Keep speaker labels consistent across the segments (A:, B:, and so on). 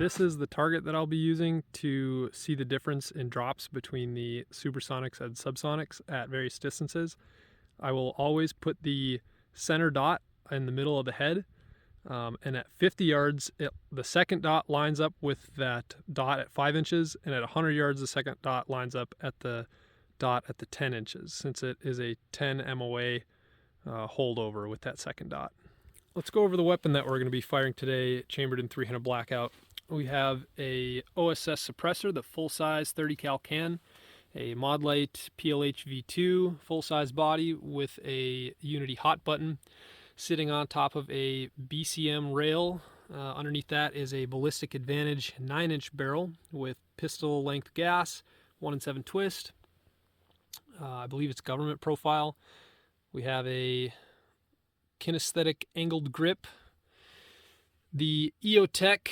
A: This is the target that I'll be using to see the difference in drops between the supersonics and subsonics at various distances. I will always put the center dot in the middle of the head, and at 50 yards, the second dot lines up with that dot at 5 inches, and at 100 yards, the second dot lines up at the dot at the 10 inches, since it is a 10 MOA holdover with that second dot. Let's go over the weapon that we're going to be firing today, chambered in 300 Blackout. We have a OSS suppressor, the full-size 30 cal can, a Modlite PLH V2 full-size body with a Unity hot button sitting on top of a BCM rail. Underneath that is a Ballistic Advantage 9-inch barrel with pistol length gas, 1-in-7 twist. I believe it's government profile. We have a kinesthetic angled grip. The EoTech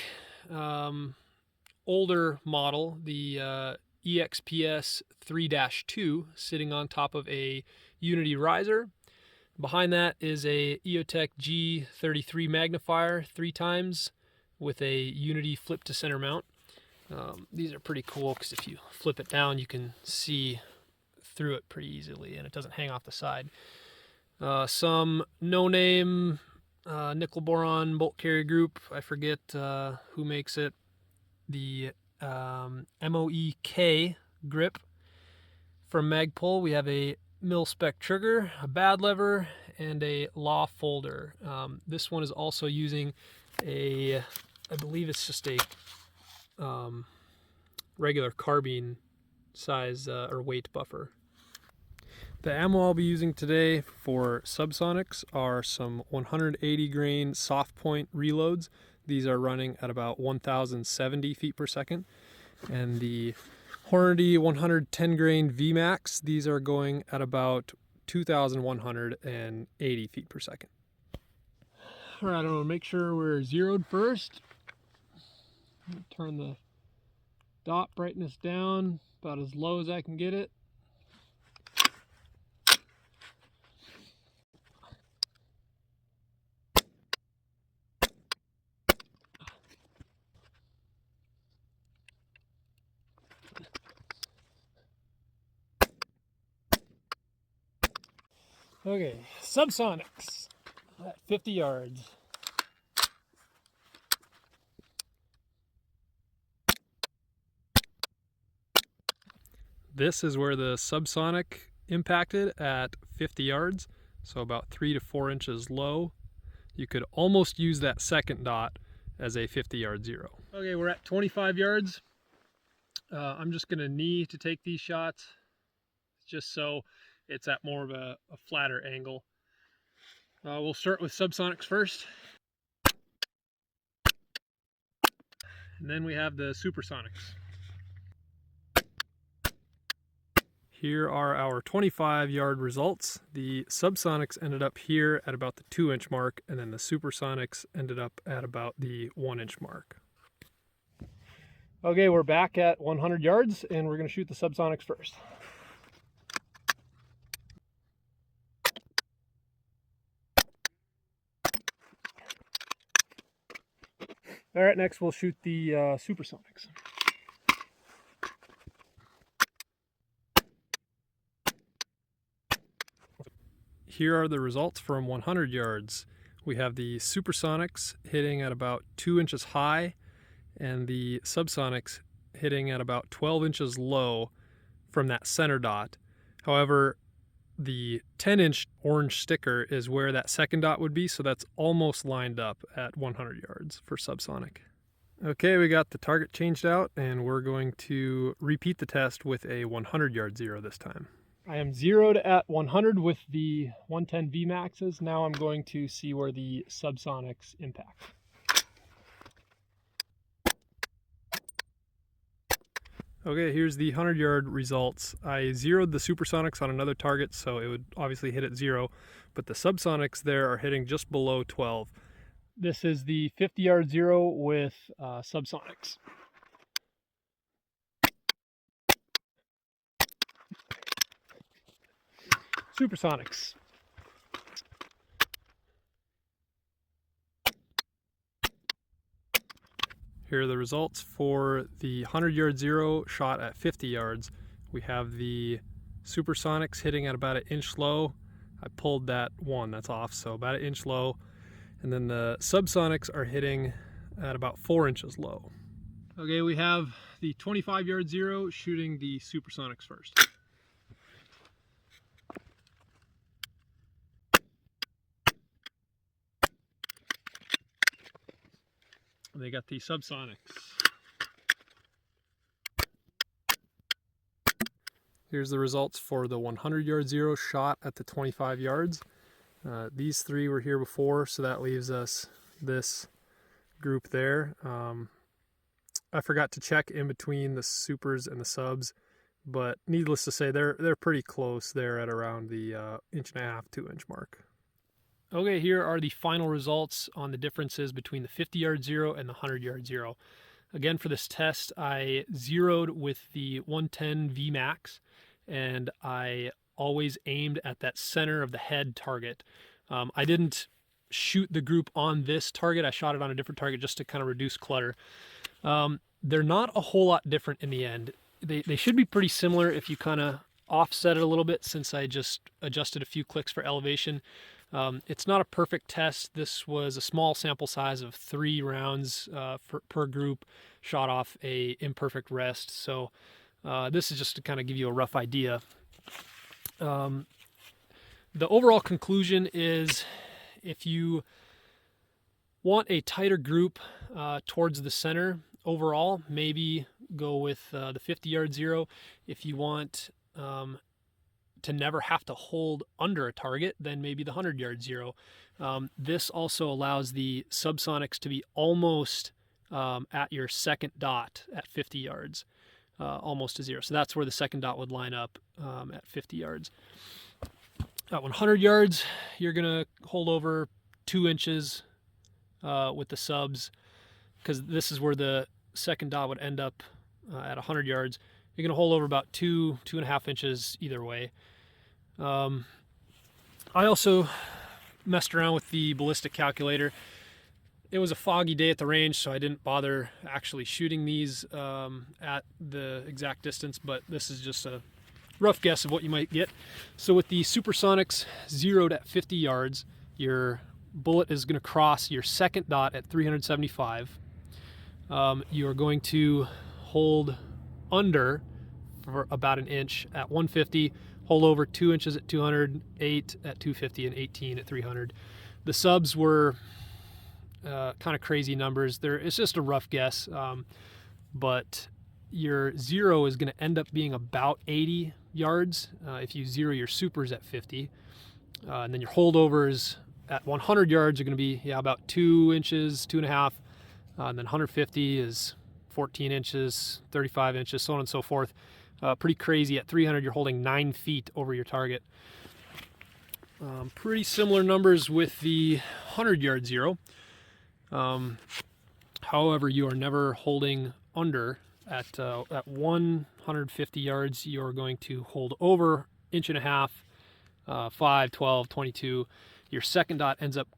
A: older model, the EXPS 3-2, sitting on top of a Unity riser. Behind that is a EoTech G33 magnifier 3x with a Unity flip to center mount. These are pretty cool because if you flip it down, you can see through it pretty easily and it doesn't hang off the side. Some no-name nickel boron bolt carrier group. I forget who makes it. The MOEK grip from Magpul. We have a mil-spec trigger, a bad lever, and a law folder. This one is also using a, I believe it's just a regular carbine size or weight buffer. The ammo I'll be using today for subsonics are some 180 grain soft point reloads. These are running at about 1,070 feet per second. And the Hornady 110 grain VMAX, these are going at about 2,180 feet per second. All right, I'm gonna make sure we're zeroed first. Turn the dot brightness down about as low as I can get it. Okay, subsonics at 50 yards. This is where the subsonic impacted at 50 yards, so about 3 to 4 inches low. You could almost use that second dot as a 50-yard zero. Okay, we're at 25 yards. I'm just gonna knee to take these shots, just so it's at more of a flatter angle. We'll start with subsonics first. And then we have the supersonics. Here are our 25-yard results. The subsonics ended up here at about the 2-inch mark, and then the supersonics ended up at about the 1-inch mark. Okay, we're back at 100 yards, and we're gonna shoot the subsonics first. All right, next we'll shoot the supersonics. Here are the results from 100 yards. We have the supersonics hitting at about 2 inches high and the subsonics hitting at about 12 inches low from that center dot. However, the 10-inch orange sticker is where that second dot would be, so that's almost lined up at 100 yards for subsonic. Okay, we got the target changed out, and we're going to repeat the test with a 100-yard zero this time. I am zeroed at 100 with the 110 VMAXs. Now I'm going to see where the subsonics impact. Okay, here's the 100-yard results. I zeroed the supersonics on another target, so it would obviously hit at 0, but the subsonics there are hitting just below 12. This is the 50-yard zero with subsonics. Supersonics. Here are the results for the 100-yard zero shot at 50 yards. We have the Supersonics hitting at about 1 inch low. I pulled that one, that's off, so about 1 inch low. And then the Subsonics are hitting at about 4 inches low. Okay, we have the 25-yard zero shooting the Supersonics first. They got the Subsonics. Here's the results for the 100-yard zero shot at the 25 yards. These three were here before, so that leaves us this group there. I forgot to check in between the supers and the subs, but needless to say, they're pretty close. They're at around the 1.5 inch, 2 inch mark. Okay, here are the final results on the differences between the 50-yard zero and the 100-yard zero. Again, for this test, I zeroed with the 110 VMAX, and I always aimed at that center of the head target. I didn't shoot the group on this target. I shot it on a different target just to kind of reduce clutter. They're not a whole lot different in the end. They should be pretty similar if you kind of offset it a little bit, since I just adjusted a few clicks for elevation. It's not a perfect test. This was a small sample size of 3 rounds per group, shot off a imperfect rest. So this is just to kind of give you a rough idea. The overall conclusion is, if you want a tighter group towards the center overall, maybe go with the 50-yard zero. If you want to never have to hold under a target, then maybe the 100-yard zero. This also allows the Subsonics to be almost at your second dot at 50 yards, almost to zero. So that's where the second dot would line up at 50 yards. At 100 yards, you're going to hold over 2 inches with the subs, because this is where the second dot would end up at 100 yards. You're going to hold over about 2.5 inches either way. I also messed around with the ballistic calculator. It was a foggy day at the range, so I didn't bother actually shooting these at the exact distance, but this is just a rough guess of what you might get. So with the Supersonics zeroed at 50 yards, your bullet is going to cross your second dot at 375. You're going to hold under for about 1 inch at 150, hold over 2 inches at 200, 8 at 250, and 18 at 300. The subs were kind of crazy numbers. It's just a rough guess, but your zero is going to end up being about 80 yards if you zero your supers at 50. And then your holdovers at 100 yards are going to be about 2 inches, 2.5. And then 150 is 14 inches, 35 inches, so on and so forth. Pretty crazy. At 300, you're holding 9 feet over your target. Pretty similar numbers with the 100-yard zero. However, you are never holding under. At 150 yards, you're going to hold over 1.5 inches, 5, 12, 22. Your second dot ends up,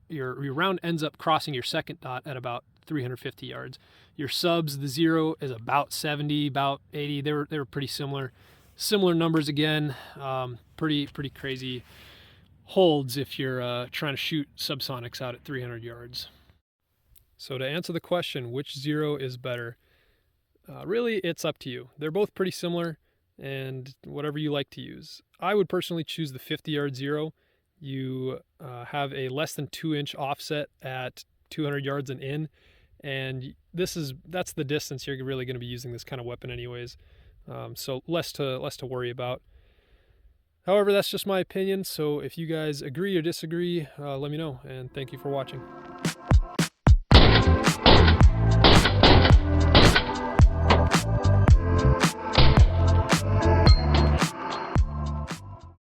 A: your round ends up crossing your second dot at about 350 yards. Your subs, the zero is about 70, about 80. They were pretty similar. Similar numbers again. Pretty crazy holds if you're trying to shoot Subsonics out at 300 yards. So to answer the question, which zero is better? Really, it's up to you. They're both pretty similar, and whatever you like to use. I would personally choose the 50-yard zero. You have a less than 2 inch offset at 200 yards and in, and that's the distance you're really going to be using this kind of weapon anyways. So less to worry about. However, that's just my opinion, so if you guys agree or disagree, let me know, and thank you for watching.